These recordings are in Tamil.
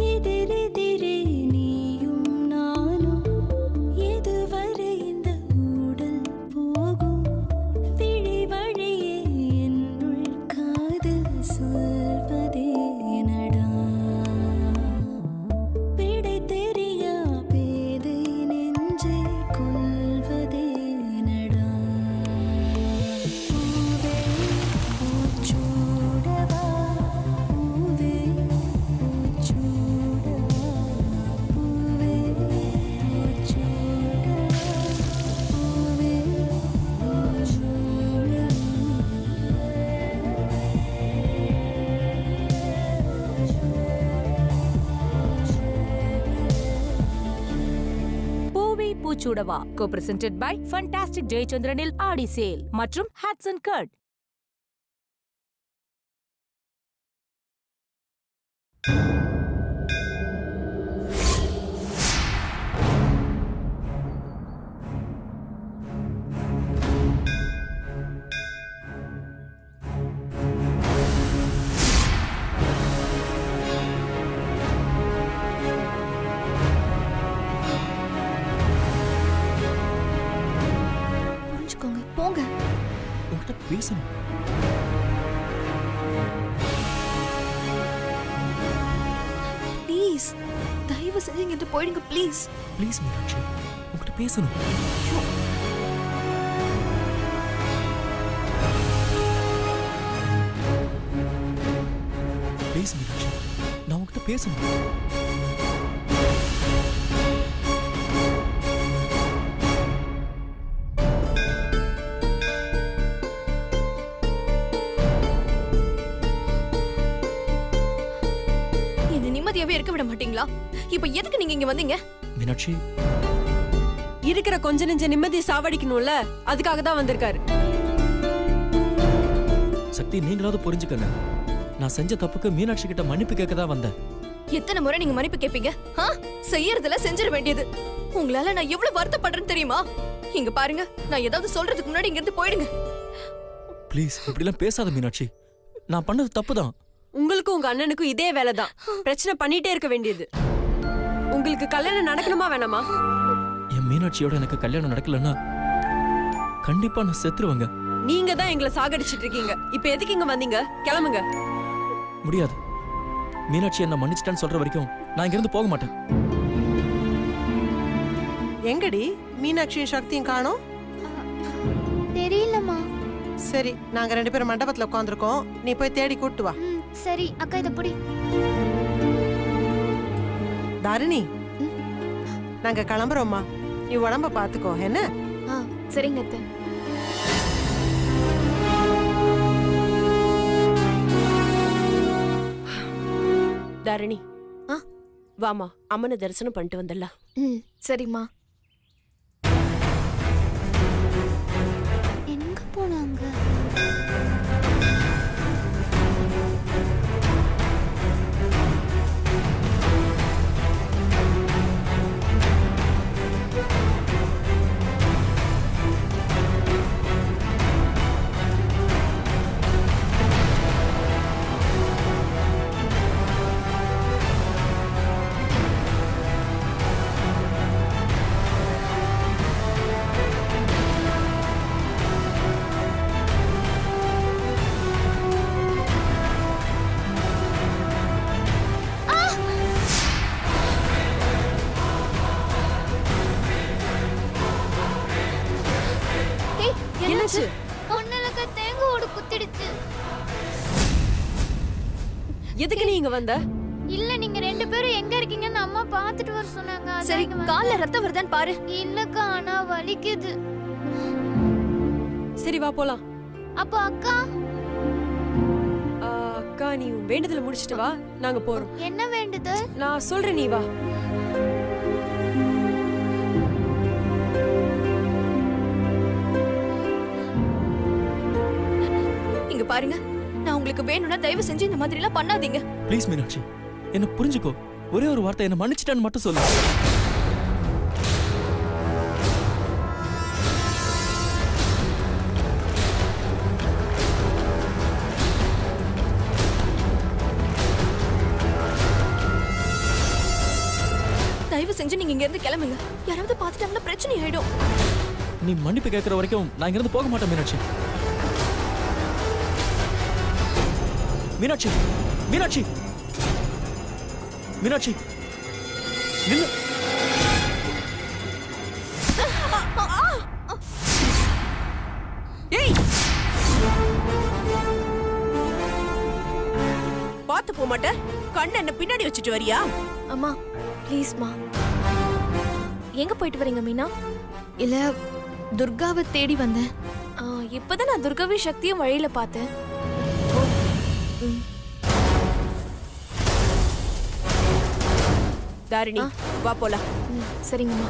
எதிரெதிரே நீயும் நானும் எதுவரை இந்த ஊடல் போகும் விழி வழியே என்னுள் காதல் சொல்வதே நடா விடை தெரியா பேதை நெஞ்சை கொள்வதே நடா பூவே பூச்சூடவா பூவே பூச்சூடவா பூவே பூச்சூடவா பூவே பூவே பூச்சூடவா co-presented by Fantastic Jayachandranil Aadi sale மற்றும் Hats & Curd. புரிஞ்சுக்கோங்க போங்க உங்ககிட்ட பேசணும். ப்ளீஸ் தயவு செஞ்சு இங்கிட்டு போயிடுங்க ப்ளீஸ் ப்ளீஸ் மீனாட்சி, உங்ககிட்ட பேசணும். ப்ளீஸ் மீனாட்சி, நான் உங்ககிட்ட பேசணும். என்ன நிம்மதியாவே இருக்க விட மாட்டீங்களா? இப்ப எதுக்கு நீங்க இங்க வந்தீங்க? மீனாட்சி, இருக்கிற கொஞ்ச நெஞ்ச நிம்மதி சாவடிக்கணும்ல, அதுக்காக தான் வந்திருக்காரு. சக்தி, நீங்களாவது புரிஞ்சுக்கங்க. நான் செஞ்ச தப்புக்கு மீனாட்சி கிட்ட மன்னிப்பு கேட்க தான் வந்தேன். எத்தனை முறை நீங்க மன்னிப்பு கேட்பீங்க? செய்யறதுல செஞ்சிட வேண்டியது. உங்களால நான் எவ்வளவு வருத்தப்படுறேன்னு தெரியுமா? இங்க பாருங்க, நான் ஏதாவது சொல்றதுக்கு முன்னாடி இங்க இருந்து போயிடுங்க. ப்ளீஸ் இப்படிலாம் பேசாத மீனாட்சி. நான் பண்ணது தப்புதான். உங்களுக்கும் உங்க அண்ணனுக்கும் இதே வேலைதான். பிரச்சனை பண்ணிட்டே இருக்க வேண்டியது. உங்களுக்கு கல்யாணம் நடக்கணுமா வேணாமா? என் மீனாட்சியோட எனக்கு கல்யாணம் நடக்கலன்னா கண்டிப்பா நான் செத்துருவேங்க. நீங்க தான் எங்களை சாகடிச்சிட்டு இருக்கீங்க. இப்ப எதுக்கு இங்க வந்தீங்க? கிளம்புங்க. முடியாது. மீனாட்சி என்ன மன்னிச்சிட்டான்னு சொல்ற வரைக்கும் நான் இங்க இருந்து போக மாட்டேன். எங்கடி மீனாட்சியும் சக்தியும் காணோம்? தெரியலம்மா. சரி, நாங்க 2 பேரும் மண்டபத்துல உட்காந்துருக்கோம். நீ போய் தேடி கூட்டு வா. சரி அக்கா, இத புடி. தாரிணி, நாங்க கிளம்புறோம்மா. நீ உடம்ப பாத்துக்கோ என்ன? சரிங்க அத்தை. தாரிணி, வாமா, அம்மனை தரிசனம் பண்ணிட்டு வந்துடலாம். சரிம்மா. எங்க போனாங்க? என்னாச்சு? ஒன்னலக்க தேங்காய் ஓடு குத்திடுச்சு. எதுக்கு நீ இங்க வந்த? இல்ல, நீங்க 2 பேரும் எங்க இருக்கீங்கன்னு அம்மா பாத்துட்டு வர சொன்னாங்க. சரி, கால்ல ரத்தம் வருதான்னு பாரு. இல்லக்கா, ஆனா வலிக்குது. சரி வா போலாம். அப்போ அக்கா? அக்கா, நீ உன் வேண்டுதலை முடிச்சிட்டு வா, நாங்க போறோம். என்ன வேண்டுதல்? நான் சொல்றேன், நீ வா. இங்க பாருங்க, நான் உங்களுக்கு வேணும்னா தயவு செஞ்சு இந்த மாதிரி எல்லாம் பண்ணாதீங்க. ப்ளீஸ் மீனாட்சி, என்ன புரிஞ்சுக்கோ. ஒரே ஒரு வார்த்தை, என்ன மன்னிச்சிட்டான்னு மட்டும் சொல்லு. தயவு செஞ்சு நீங்க இங்க இருந்து கிளம்புங்க. யாராவது பார்த்துட்டாங்கன்னா பிரச்சனை ஆயிடும். நீ மன்னிப்பு கேட்கற வரைக்கும் நான் இங்கிருந்து போக மாட்டேன் மீனாட்சி. மீனாட்சி மீனாட்சி மீனாட்சி நில்லு. ஏய் பாத்து போக மாட்ட? கண்ணு என்ன பின்னாடி வச்சுட்டு வரியா? அம்மா ப்ளீஸ்மா. எங்க போயிட்டு வரீங்க மீனா? இல்ல துர்காவை தேடி வந்தேன். இப்பதான் நான் துர்காவை சக்தியும் வழியில பார்த்தேன். தாரிணி வா போலாம். சரிங்கம்மா.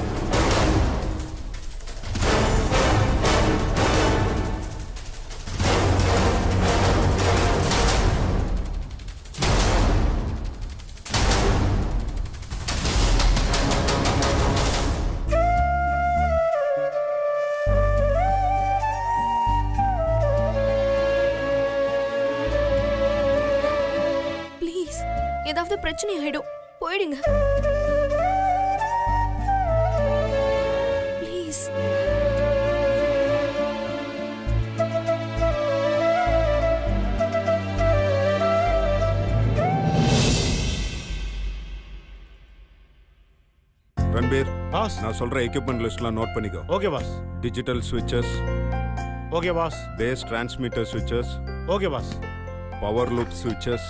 ப்ளீஸ் ஏதாவது பிரச்சனை ஆயிடும். போயிடுங்க ப்ளீஸ். ரன்பீர், பாஸ். நான் சொல்ற எக்யூப்மெண்ட் லிஸ்ட்லாம் நோட் பண்ணிக்கோ. Okay pass. Digital ஸ்விட்சஸ், okay pass. Base transmitter ஸ்விட்சஸ், okay pass. Power loop ஸ்விட்சஸ்.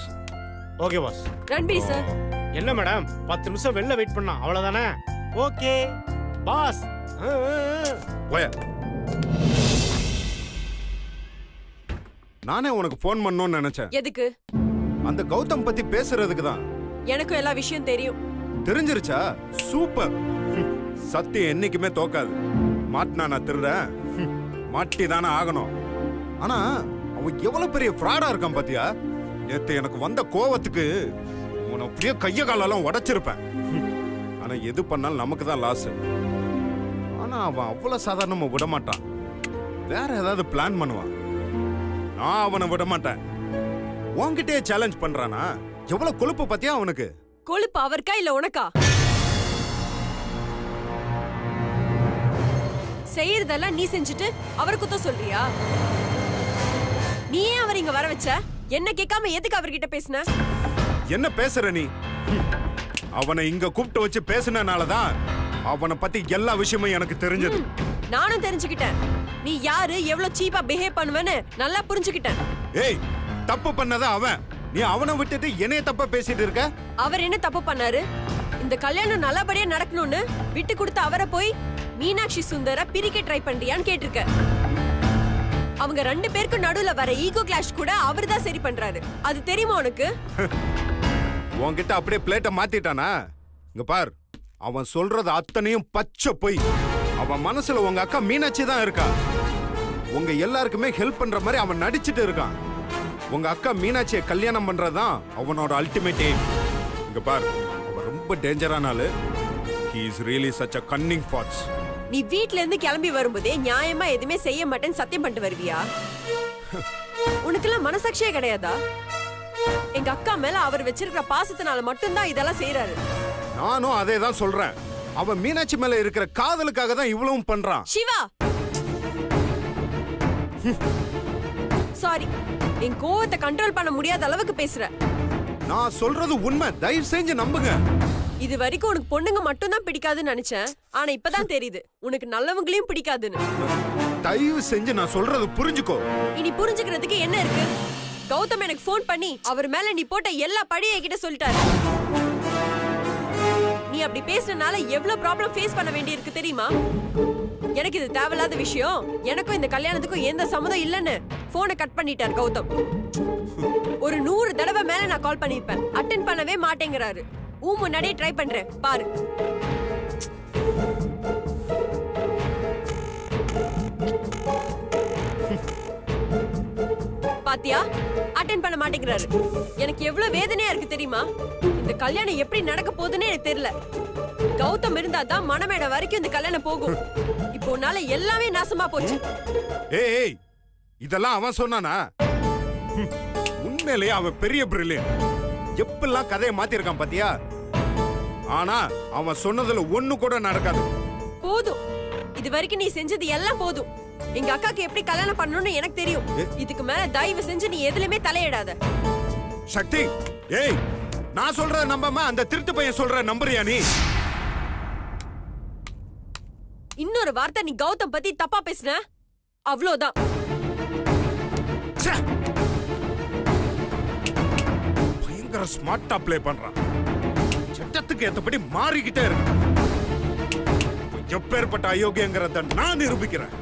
Okay pass. Ranbir sir. என்ன மேடம் 10 நிமிஷம் வெளில வெயிட் பண்ணா அவ்வளவுதானே? Okay pass. போய. நானே உனக்கு ஃபோன் பண்ணணும்னு நினைச்சேன். எதுக்கு? அந்த கௌதம் பத்தி பேசுறதுக்கு தான். எனக்கும் எல்லா விஷயம் தெரியும். தெரிஞ்சிருச்சா? சூப்பர். சத்தியம் என்னைக்குமே தோக்காது. மாட்டினா நான் திருறேன், மாட்டி தானே ஆகணும். ஆனா அவன் எவ்வளவு பெரிய ஃப்ராடா இருக்கான் பாத்தியா? நேத்து எனக்கு வந்த கோவத்துக்கு உன அப்படியே கைய காலெல்லாம் உடைச்சிருப்பேன். ஆனா எது பண்ணாலும் நமக்கு தான் லாஸ். ஆனா அவன் அவ்வளவு சாதாரணமா விட மாட்டான். வேற ஏதாவது பிளான் பண்ணுவான். நான் அவனை விட மாட்டேன். உன்கிட்டயே சேலஞ்ச் பண்றானா? எவ்வளவு கொழுப்பு பாத்தியா அவனுக்கு? கொழுப்பு அவருக்கா இல்ல உனக்கா? செய்யறதெல்லாம் நீ செஞ்சுட்டு அவரை குத்த சொல்றியா? நீ ஏன் அவர் இங்க வர வச்ச? என்ன கேட்காம எதுக்கு அவர்கிட்ட பேசுன? என்ன பேசுற நீ? அவனை இங்க கூப்பிட்டு வச்சு பேசுனனாலதான் அவனை பத்தி எல்லா விஷயமும் எனக்கு தெரிஞ்சது. நானும் தெரிஞ்சுக்கிட்டேன். நீ யாரு, எவ்வளவு சீப்பா பிஹேவ் பண்ணுவேன்னு நல்லா புரிஞ்சுக்கிட்டேன். ஏய், தப்பு பண்ணத அவன். நீ அவனை விட்டுட்டு என்னைய தப்பா பேசிட்டு இருக்க? அவர் என்ன தப்பு பண்ணாரு? இந்த கல்யாணம் நல்லபடியா நடக்கணும்னு விட்டு கொடுத்து அவரை போய் மீனாட்சி சுந்தர பிரிக்க ட்ரை பண்றியான்னு கேட்டிருக்க. அவங்க 2 பேருக்கு நடுவுல வர ஈகோ கிளாஷ் கூட அவர்தான் சரி பண்றாரு. அது தெரியுமா உனக்கு? உன்கிட்ட அப்படியே பிளேட்ட மாத்திட்டானா? இங்க பார், அவன் சொல்றது அத்தனையும் பச்சை பொய். அவன் மனசுல உங்க அக்கா மீனாட்சி தான் இருக்கா. உங்க எல்லாருக்குமே ஹெல்ப் பண்ற மாதிரி அவன் நடிச்சிட்டு இருக்கான். உங்க அக்கா மீனாட்சியை கல்யாணம் பண்றதுதான் அவனோட அல்டிமேட் எய்ம். இங்க பார், அவன் ரொம்ப டேஞ்சரான ஆளு. He is really such a cunning fox. நீ வீட்ல இருந்து கிளம்பி வரும்போதே நியாயமா எதுவுமே செய்ய மாட்டேன்னு சத்தியம் பண்ணிட்டு வருவியா? உனக்கெல்லாம் மனசாட்சியே கிடையாதா? எங்க அக்கா மேல அவர் வச்சிருக்கிற பாசத்தினால மட்டும்தான் இதெல்லாம் செய்யறாரு. நானும் அதே தான் சொல்றேன். அவன் மீனாட்சி மேல இருக்கிற காதலுக்காக தான் இவ்வளவும் பண்றான். சிவா, சாரி, என் கோவத்தை கண்ட்ரோல் பண்ண முடியாத அளவுக்கு பேசுற. நான் சொல்றது உண்மை, தயவு செஞ்சு நம்புங்க. இது வரைக்கும் உனக்கு பொண்ணுங்க மட்டும் தான் பிடிக்காதுன்னு நினைச்சேன். ஆனா இப்பதான் தெரியுது உனக்கு நல்லவங்களையும் பிடிக்காதுன்னு. தயவு செஞ்சு நான் சொல்றது புரிஞ்சுக்கோ. இனி புரிஞ்சுக்கிறதுக்கு என்ன இருக்கு? கௌதம் எனக்கு ஃபோன் பண்ணி அவர் மேல நீ போட்ட எல்லா பழியும் என்கிட்ட சொல்லிட்டாரு. நீ அப்படி பேசுறதுனால எவ்வளவு ப்ராப்ளம் ஃபேஸ் பண்ண வேண்டி இருக்கு தெரியுமா? எனக்கு இது தேவையில்லாத விஷயம். எனக்கும் இந்த கல்யாணத்துக்கும் எந்த சம்மதம் இல்லைன்னு போனை கட் பண்ணிட்டார் கௌதம். ஒரு 100 தடவை மேல நான் கால் பண்ணிருப்பேன், அட்டென்ட் பண்ணவே மாட்டேங்கிறாரு. முன்னாடியே ட்ரை பண்றேன் பாரு. பாத்தியா, அட்டென்ட் பண்ண மாட்டேங்கிறாரு. எனக்கு எவ்வளவு வேதனையா இருக்கு தெரியுமா? இந்த கல்யாணம் எப்படி நடக்க போகுதுன்னு எனக்கு தெரியல. கௌதம் இருந்தா தான் மணமேடை வரைக்கும் இந்த கல்யாணம் போகும். இப்போ உன்னால எல்லாமே நாசமா போச்சு. ஏய், இதெல்லாம் அவன் சொன்னானா? உண்மையிலேயே அவன் பெரிய பிரில்லியன்ட். எப்பெல்லாம் கதையை மாத்திருக்கான் பாத்தியா? ஆனா அவன் சொன்னதுல ஒண்ணு கூட நடக்காது. போதும், இது வரைக்கும் நீ செஞ்சது எல்லாம் போதும். எங்க அக்காக்கு எப்படி கல்யாணம் பண்ணணும்னு எனக்கு தெரியும். இதுக்கு மேல தயவு செஞ்சு நீ எதுலயுமே தலையிடாத. சக்தி, ஏய், நான் சொல்றத நம்பாம அந்த திருட்டு பையன் சொல்ற நம்புறியா நீ? இன்னொரு வார்த்தை நீ கௌதம் பத்தி தப்பா பேசுன, அவ்வளவுதான். பயங்கர ஸ்மார்ட்டா ப்ளே பண்றான். சட்டத்துக்கு ஏத்தபடி மாறிக்கிட்டே இருக்கு. எப்பேற்பட்ட அயோக்கியங்கிறத நான் நிரூபிக்கிறேன்.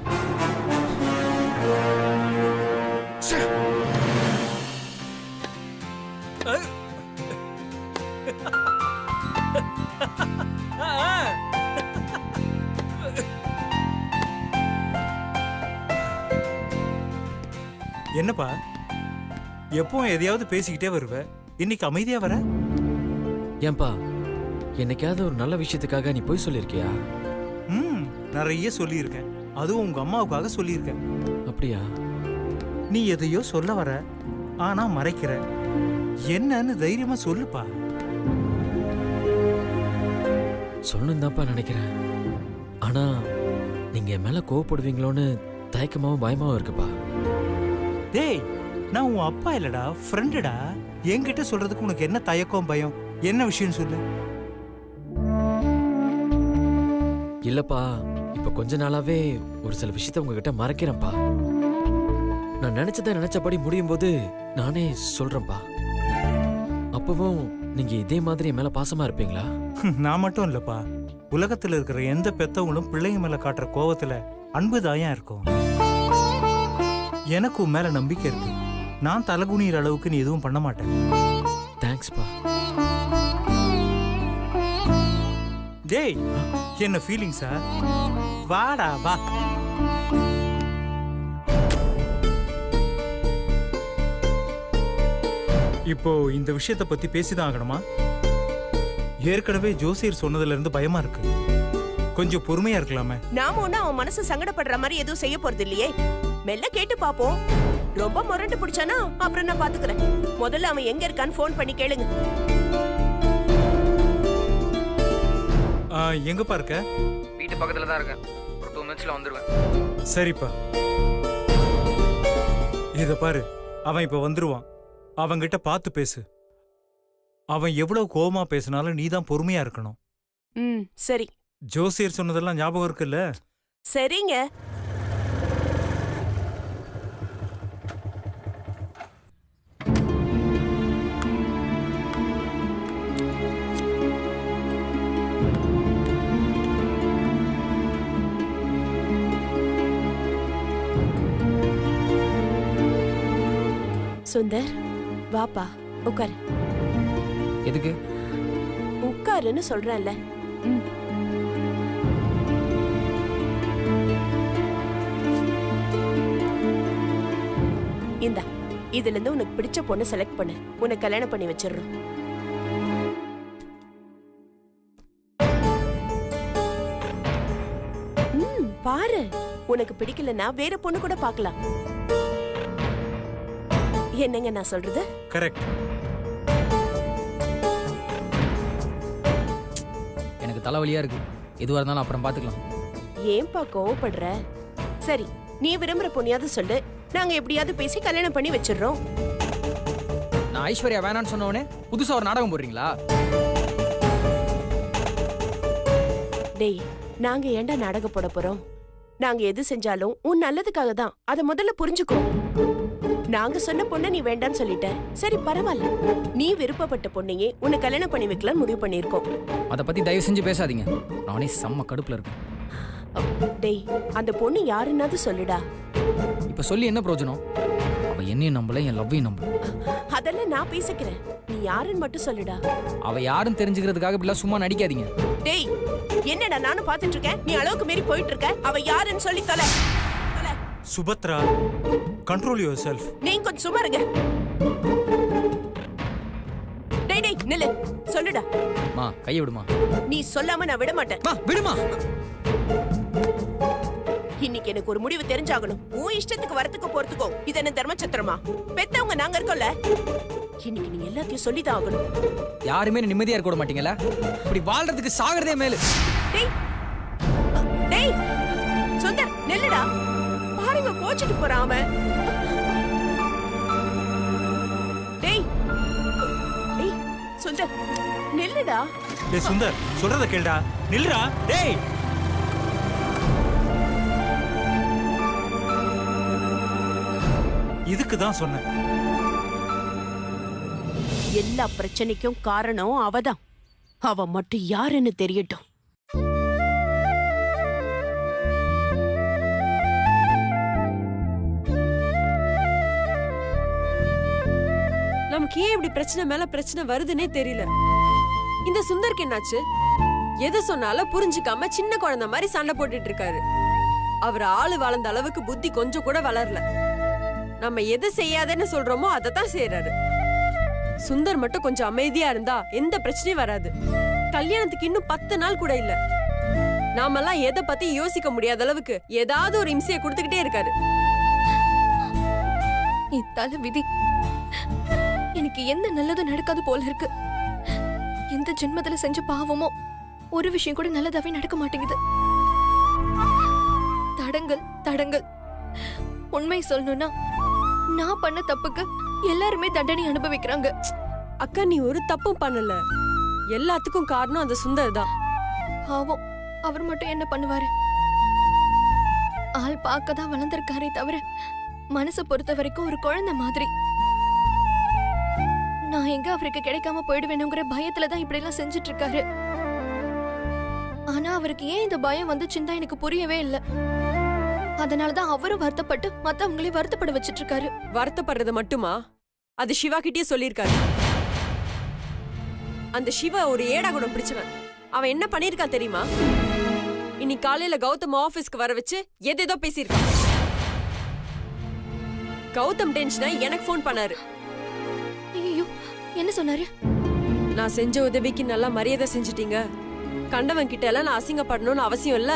என்னப்பா எப்பவும் எதையாவது பேசிக்கிட்டே வருவ, இன்னைக்கு அமைதியா வர? ஏன்பா என்னைக்காவது ஒரு நல்ல விஷயத்துக்காக நீ போய் சொல்லியிருக்கியா? நிறைய சொல்லியிருக்கேன். அதுவும் உங்க அம்மாவுக்காக சொல்லியிருக்கேன். அப்படியா? நீ எதையோ சொல்ல வர, ஆனா மறைக்கிற. என்னன்னு தைரியமா சொல்லுப்பா. சொல்லணும் தான்ப்பா நினைக்கிறேன். ஆனா நீங்க என் மேல கோவப்படுவீங்களோன்னு தயக்கமாவும் பயமாவும் இருக்குப்பா. டேய், நான் உன் அப்பா இல்லடா, ஃப்ரெண்டுடா. என்கிட்ட சொல்றதுக்கு உனக்கு என்ன தயக்கம் பயம்? என்ன விஷயம் சொல்லு. இல்லப்பா, இப்ப கொஞ்ச நாளாவே ஒரு சில விஷயத்த உங்ககிட்ட மறைக்கிறேன்ப்பா. நான் நினைச்சத நினைச்சபடி முடியும் போது நானே சொல்றேன்ப்பா. அப்பவும் நீங்க இதே மாதிரி என் மேல பாசமா இருப்பீங்களா? நான் மட்டும் இல்லப்பா, உலகத்துல இருக்கிற எந்த பெத்தவங்களும் பிள்ளைங்க மேல காட்டுற கோவத்துல அன்பு தாயா இருக்கும். எனக்கு உன் மேல நம்பிக்கை இருக்கு. நான் தலகுனிற அளவுக்கு நீ எதுவும் பண்ண மாட்டேன். தேங்க்ஸ்ப்பா. டேய், என்ன ஃபீலிங்ஸா? வாடா வா. இப்போ இந்த விஷயத்தை பத்தி பேசிதான் ஆகணுமா? ஏற்கனவே ஜோசியர் சொன்னதுல இருந்து பயமா இருக்கு. கொஞ்சம் பொறுமையா இருக்கலாமே. நாம ஒண்ணு அவன் மனசு சங்கடப்படுற மாதிரி எதுவும் செய்ய போறது இல்லையே. மெல்ல கேட்டு பாப்போம். ரொம்ப முரண்டு பிடிச்சானா அப்புறம் நான் பாத்துக்கிறேன். முதல்ல அவன் எங்க இருக்கான்னு ஃபோன் பண்ணி கேளுங்க. எங்கப்பா இருக்க? வீட்டு பக்கத்துல தான் இருக்கேன். ஒரு 2 மினிட்ஸ்ல வந்துருவேன். சரிப்பா. இத பாரு, அவன் இப்ப வந்துருவான். அவன்கிட்ட பார்த்து பேசு. அவன் எவ்வளவு கோவமா பேசினாலும் நீ தான் பொறுமையா இருக்கணும். சரி. ஜோசியர் சொன்னதெல்லாம் ஞாபகம் இருக்குல்ல? சரிங்க. சுந்தர், வாப்பா உட்காரு. எதுக்கு? உட்காருன்னு சொல்றேன்ல. இந்தா, இதுல இருந்து உனக்கு பிடிச்ச பொண்ணு செலக்ட் பண்ணு. உனக்கு கல்யாணம் பண்ணி வச்சிடுறோம். பாரு, உனக்கு பிடிக்கலன்னா வேற பொண்ணு கூட பார்க்கலாம். என்னங்க நான் சொல்றது? கரெக்ட். எனக்கு தலைவலியா இருக்கு. எதுவா இருந்தாலும் அப்புறம் பாத்துக்கலாம். ஏன்பா கோவப்படுற? சரி, நீ விரும்புற பொண்ணியாவது சொல்லு. நாங்க எப்படியாவது பேசி கல்யாணம் பண்ணி வச்சிடுறோம். நான் ஐஸ்வர்யா வேணான்னு சொன்னவனே புதுசா ஒரு நாடகம் போடுறீங்களா? டேய், நாங்க ஏன்டா நாடகம் போட போறோம்? நாங்க எது செஞ்சாலும் உன் நல்லதுக்காக தான். அத முதல்ல புரிஞ்சுக்கோ. நாங்க சொன்ன பொண்ணை நீ வேண்டான்னு சொல்லிட்ட. சரி, பரவாயில்ல. நீ விருப்பப்பட்ட பொண்ணையே உன்னை கல்யாணம் பண்ணி வைக்கலாம் முடிவு பண்ணிருக்கோம். அத பத்தி தயவு செஞ்சு பேசாதீங்க. நானே செம்ம கடுப்புல இருக்கேன். டேய், அந்த பொண்ணு யாருன்னாவது சொல்லுடா. இப்ப சொல்லி என்ன பிரயோஜனம்? அவ என்னையும் நம்பல, என் லவ்வையும் நம்பல. அதெல்லாம் நான் பேசிக்கிறேன். நீ யாருன்னு மட்டும் சொல்லுடா. அவ யாருன்னு தெரிஞ்சுக்கிறதுக்காக இப்படி சும்மா நடிக்காதீங்க. டேய், என்னடா நானும் பாத்துட்டு இருக்கேன். நீ அளவுக்கு மீறி போயிட்டு இருக்க. அவ யாருன்னு சொல்லி தொலை. Subhadra, control your self. நீங்க கொஞ்சம் சும்மா இருங்க. டேய் டேய், நில்லு. சொல்லுடா. மா, கையை விடுமா. நீ சொல்லாம நான் விட மாட்டேன். மா, விடுமா. இன்னைக்கு எனக்கு ஒரு முடிவு தெரிஞ்சாகணும். உன் இஷ்டத்துக்கு வரத்துக்கு போறதுக்கோ இது என்ன தர்மச்சத்திரமா? பெத்தவங்க நாங்க இருக்கோம்ல. இன்னைக்கு நீ எல்லாத்தையும் சொல்லிதான் ஆகணும். யாருமே நிம்மதியா இருக்க விட மாட்டீங்களா? இப்படி வாழ்றதுக்கு சாகிறதே மேலு. டேய் டேய் சுந்தர் நெல்லுடா. பாருங்க கோச்சிட்டு போறான் அவன். டேய் டேய் சுந்தர் நெல்லுடா. டேய் சுந்தர், சொல்றத கேளுடா. நில்லுடா. டேய் இதுக்கு தான் சொன்னேன். எல்லா பிரச்சனைக்கும் காரணம் அவதான். அவ மட்டும் யாருன்னு தெரியட்டும். நமக்கு ஏன் இப்படி பிரச்சனை மேல பிரச்சனை வருதுன்னே தெரியல. இந்த சுந்தருக்கு என்னாச்சு? எது சொன்னாலும் புரிஞ்சுக்காம சின்ன குழந்தை மாதிரி சண்டை போட்டுட்டு இருக்காரு. அவர் ஆளு வளர்ந்த அளவுக்கு புத்தி கொஞ்சம் கூட வளரல. நம்ம எது செய்யாதேன்னு சொல்றோமோ அதை தான் செய்யறாரு. சுந்தர் மட்டும் கொஞ்சம் அமைதியா இருந்தா எந்த பிரச்சனையும் வராது. கல்யாணத்துக்கு இன்னும் 10 நாள் கூட இல்ல. நாமெல்லாம் எதை பத்தி யோசிக்க முடியாத அளவுக்கு ஏதாவது ஒரு இம்சையை கொடுத்துக்கிட்டே இருக்காரு. இத்தால விதி. எனக்கு எந்த நல்லதும் நடக்காது போல இருக்கு. எந்த ஜென்மத்துல செஞ்ச பாவமோ ஒரு விஷயம் கூட நல்லதாவே நடக்க மாட்டேங்குது. தடங்கள் தடங்கள். உண்மை சொல்லணும்னா நான் பண்ண தப்புக்கு எல்லாருமே தண்டனை அனுபவிக்கிறாங்க. அக்கா, நீ ஒரு தப்பும் பண்ணல. எல்லாத்துக்கும் காரணம் அந்த சுந்தர் தான். பாவம், அவர் மட்டும் என்ன பண்ணுவாரு? ஆள் பார்க்க தான் வளர்ந்திருக்காரே தவிர மனசை பொறுத்த வரைக்கும் ஒரு குழந்தை மாதிரி. நான் எங்க அவருக்கு கிடைக்காம போயிடுவேணுங்கிற பயத்துல தான் இப்படி எல்லாம் செஞ்சுட்டு இருக்காரு. ஆனா அவருக்கு ஏன் இந்த பயம் வந்துச்சுன்னு எனக்கு புரியவே இல்ல. அதனாலதான் அவரும் வருத்தப்பட்டு மத்தவங்களையும் வருத்தப்பட வச்சிட்டு இருக்காரு. வருத்தப்படுறது மட்டுமா? அது சிவா கிட்டயே சொல்லியிருக்காரு. அந்த சிவா ஒரு ஏடா குணம் பிடிச்சவன். அவன் என்ன பண்ணிருக்கான் தெரியுமா? இன்னைக்கு காலையில கௌதம் ஆபீஸ்க்கு வர வச்சு எதேதோ பேசியிருக்கான். கௌதம் டென்ஷனா எனக்கு ஃபோன் பண்ணாரு. ஐயோ, என்ன சொன்னாரு? நான் செஞ்ச உதவிக்கு நல்லா மரியாதை செஞ்சுட்டீங்க. கண்டவன் கிட்ட எல்லாம் நான் அசிங்கப்படணும்னு அவசியம் இல்ல.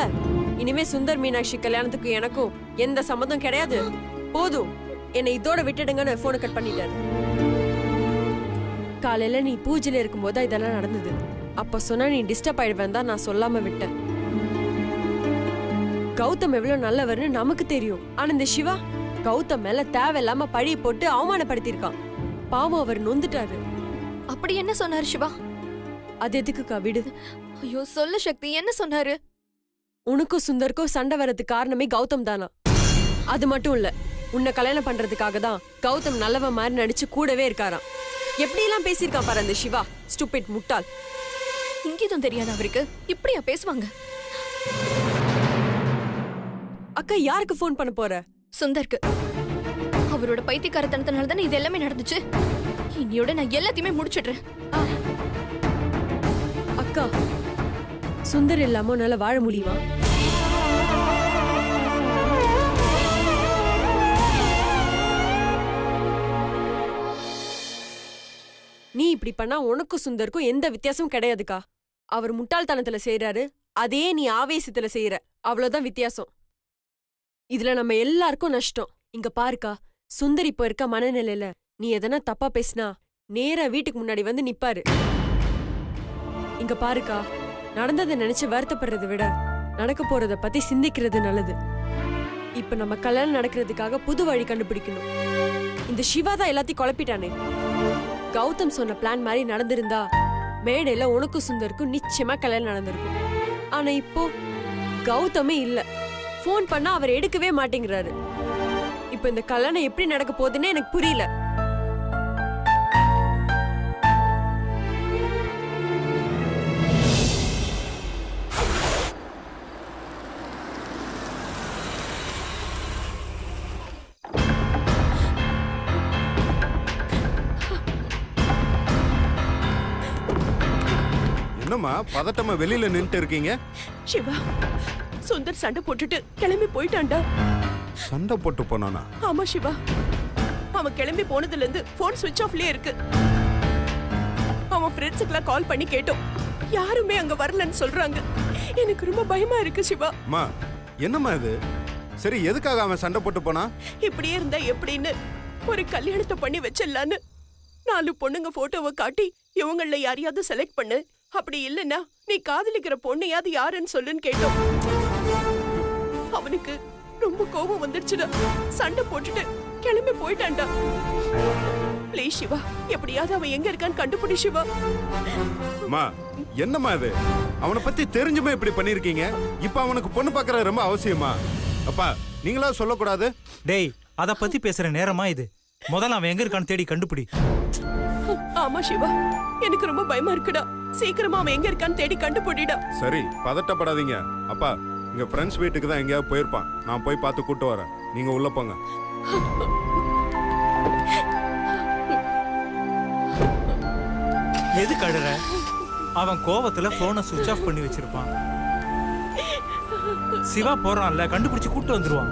இனிமே சுந்தர் மீனாட்சி கல்யாணத்துக்கு எனக்கும் எந்த சம்மதம் கிடையாது. போதும், என்னை இதோட விட்டுடுங்கன்னு போனை கட் பண்ணிட்டாரு. காலையில நீ பூஜையில இருக்கும்போது இதெல்லாம் நடந்தது. அப்ப சொன்னா நீ டிஸ்டர்ப் ஆயிடுவேன் தான் நான் சொல்லாம விட்டேன். கௌதம் எவ்வளவு நல்லவர்னு நமக்கு தெரியும். ஆனா இந்த சிவா கௌதம் மேல தேவையில்லாம பழிய போட்டு அவமானப்படுத்திருக்கான். பாவம், அவர் நொந்துட்டாரு. அப்படி என்ன சொன்னாரு சிவா? அது எதுக்குக்கா விடு? ஐயோ சொல்லு சக்தி, என்ன சொன்னாரு? உனக்கும் சுந்தருக்கும் சண்டை வரதுக்கு காரணமே கௌதம் தானா? அது மட்டும் இல்ல, உன்னை கல்யாணம் பண்றதுக்காக தான் கௌதம் நல்லவ மாதிரி நடிச்சு கூடவே இருக்காராம். எப்படி எல்லாம் பேசியிருக்கான் பாரு அந்த சிவா. ஸ்டூபிட் முட்டாள். இங்கேதும் தெரியாது அவருக்கு. இப்படியா பேசுவாங்க? அக்கா, யாருக்கு ஃபோன் பண்ண போற? சுந்தருக்கு. அவரோட பைத்தியக்காரத்தனத்தினால தானே இது எல்லாமே நடந்துச்சு. இன்னையோட நான் எல்லாத்தையுமே முடிச்சிடுறேன். அக்கா, சுந்தர் இல்லாம உன்னால வாழ முடியுமா? நீ இப்படி பண்ணா உனக்கும் சுந்தருக்கும் எந்த வித்தியாசமும் கிடையாதுக்கா. அவர் முட்டாள்தனத்துல செய்யறாரு, அதே நீ ஆவேசத்துல செய்யற. அவ்வளவுதான் வித்தியாசம். இதுல நம்ம எல்லாருக்கும் நஷ்டம். இங்க பாருக்கா, சுந்தர் இப்ப இருக்க மனநிலையில நீ எதனா தப்பா பேசினா நேரா வீட்டுக்கு முன்னாடி வந்து நிப்பாரு. இங்க பாருக்கா, நடந்ததை நினைச்சு வருத்தப்படுறதை விட நடக்க போறத பத்தி சிந்திக்கிறது நல்லது. இப்ப நம்ம கல்யாணம் நடக்கிறதுக்காக புது வழி கண்டுபிடிக்கணும். இந்த சிவா தான் எல்லாத்தையும் குழப்பிட்டானே. கௌதம் சொன்ன பிளான் மாதிரி நடந்திருந்தா மேடையில உனக்கும் சுந்தருக்கும் நிச்சயமா கல்யாணம் நடந்திருக்கும். ஆனா இப்போ கௌதமே இல்ல. போன் பண்ணா அவர் எடுக்கவே மாட்டேங்கிறாரு. இப்ப இந்த கல்யாணம் எப்படி நடக்க போகுதுன்னு எனக்கு புரியல. என்னம்மா பதட்டமா வெளியில நின்னுட்டு இருக்கீங்க? சிவா, சுந்தர் சண்டை போட்டுட்டு கிளம்பி போயிட்டான்டா. சண்டை போட்டு போனானா? ஆமா சிவா, அவன் கிளம்பி போனதுல இருந்து போன் சுவிட்ச் ஆஃப்லயே இருக்கு. அவன் ஃப்ரெண்ட்ஸுக்குலாம் கால் பண்ணி கேட்டோம், யாருமே அங்க வரலன்னு சொல்றாங்க. எனக்கு ரொம்ப பயமா இருக்கு சிவா. அம்மா, என்னம்மா இது? சரி, எதுக்காக அவன் சண்டை போட்டு போனா? இப்படியே இருந்தா எப்படின்னு ஒரு கல்யாணத்தை பண்ணி வச்சிடலான்னு 4 பொண்ணுங்க போட்டோவை காட்டி இவங்கள யாரையாவது செலக்ட் பண்ணு, அப்படி இல்லைன்னா நீ காதலிக்கிற பொண்ணையாவது யாருன்னு சொல்லுன்னு கேட்டோம். அவனுக்கு ரொம்ப கோபம் வந்துடுச்சுடா. சண்டை போட்டுட்டு கிளம்பி போயிட்டான்டா. ப்ளீஸ் சிவா, எப்படியாவது அவன் எங்க இருக்கான்னு கண்டுபிடி சிவா. அம்மா என்னம்மா இது? அவனை பத்தி தெரிஞ்சுமே இப்படி பண்ணிருக்கீங்க. இப்ப அவனுக்கு பொண்ணு பார்க்கறது ரொம்ப அவசியமா? அப்பா நீங்களா சொல்லக்கூடாது? டேய், அத பத்தி பேசுற நேரமா இது? முதல்ல அவன் எங்க இருக்கான்னு தேடி கண்டுபிடி. ஆமா சிவா, எனக்கு ரொம்ப பயமா இருக்குடா. சீக்கிரமா அவன் எங்க இருக்கான்னு தேடி கண்டுபிடிடா. சரி பதட்டப்படாதீங்க. அப்பா இங்க ஃப்ரெண்ட்ஸ் வீட்டுக்கு தான் எங்கேயாவது போயிருப்பான். நான் போய் பார்த்து கூட்டு வரேன். நீங்க உள்ள போங்க. எது கடுற? அவன் கோவத்துல போனை சுவிட்ச் ஆஃப் பண்ணி வச்சிருப்பான். சிவா போறான்ல, கண்டுபிடிச்சு கூட்டு வந்துருவான்.